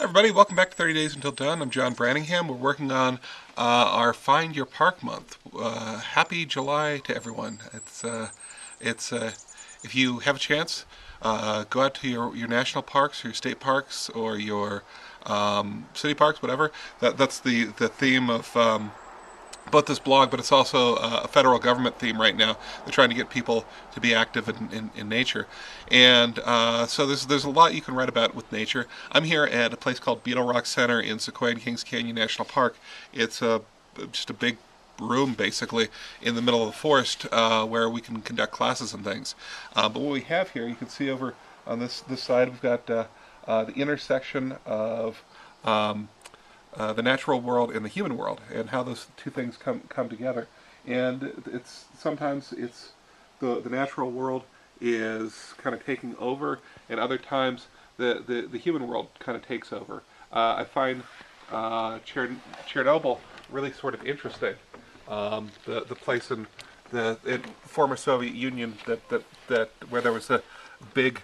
Hi everybody, welcome back to 30 Days Until Done. I'm John Branningham. We're working on our Find Your Park month. Happy July to everyone. It's if you have a chance, go out to your national parks, or your state parks, or your city parks, whatever. That's the theme of both this blog, but it's also a federal government theme right now. They're trying to get people to be active in nature, and so there's a lot you can write about with nature. I'm here at a place called Beetle Rock Center in Sequoia and Kings Canyon National Park. It's just a big room basically in the middle of the forest where we can conduct classes and things. But what we have here, you can see over on this side, we've got the intersection of the natural world and the human world, and how those two things come together. And it's sometimes the natural world is kind of taking over, and other times the human world kind of takes over. I find Chernobyl really sort of interesting. The place in the former Soviet Union that where there was a big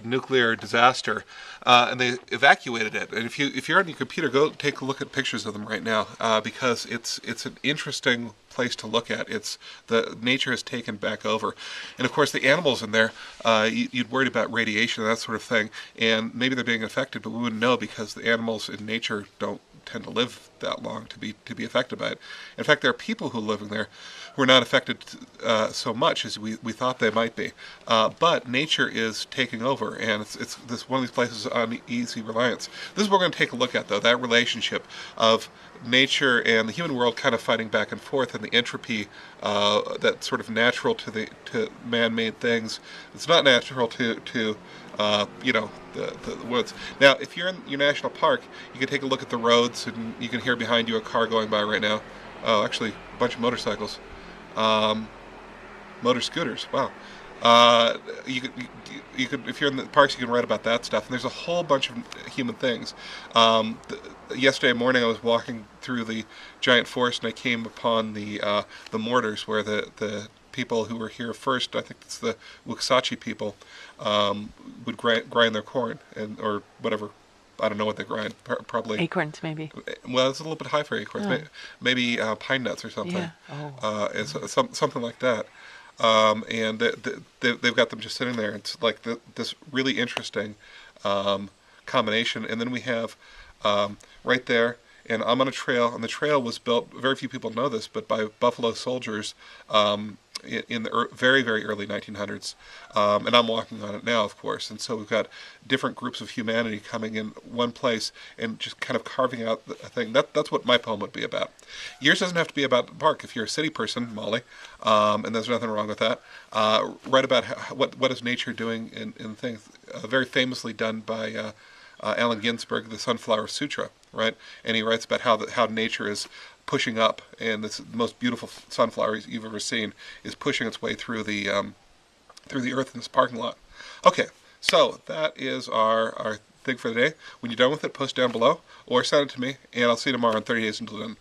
nuclear disaster, and they evacuated it. And if you're on your computer, go take a look at pictures of them right now, because it's an interesting place to look at. It's the nature has taken back over, and of course the animals in there. You'd worried about radiation and that sort of thing, and maybe they're being affected, but we wouldn't know because the animals in nature don't tend to live that long to be affected by it. In fact, there are people who live in there who are not affected so much as we thought they might be. But nature is taking over, and it's this one of these places on easy reliance. This is what we're going to take a look at, though, that relationship of nature and the human world kind of fighting back and forth, and the entropy that's sort of natural to man-made things. It's not natural to the woods. Now, if you're in your national park, you can take a look at the roads, and you can hear behind you a car going by right now. Oh, actually, a bunch of motorcycles. Motor scooters. Wow. You could, if you're in the parks, you can write about that stuff. And there's a whole bunch of human things. Yesterday morning, I was walking through the giant forest, and I came upon the mortars, where the people who were here first, I think it's the Waxahachie people, would grind their corn or whatever. I don't know what they grind. Probably acorns, maybe. Well, it's a little bit high for acorns. Oh. Maybe pine nuts or something. Yeah. Oh. Something like that. And they've got them just sitting there. It's like this really interesting combination. And then we have right there, and I'm on a trail, and the trail was built, very few people know this, but by Buffalo soldiers in the very, very early 1900s. And I'm walking on it now, of course. And so we've got different groups of humanity coming in one place and just kind of carving out a thing. That's what my poem would be about. Yours doesn't have to be about the park. If you're a city person, Molly, and there's nothing wrong with that, write about what is nature doing in things. Very famously done by Allen Ginsberg, the Sunflower Sutra, right? And he writes about how nature is pushing up, and this most beautiful sunflower you've ever seen is pushing its way through the earth in this parking lot. Okay, so that is our thing for the day. When you're done with it, post down below or send it to me, and I'll see you tomorrow on 30 Days Until Done.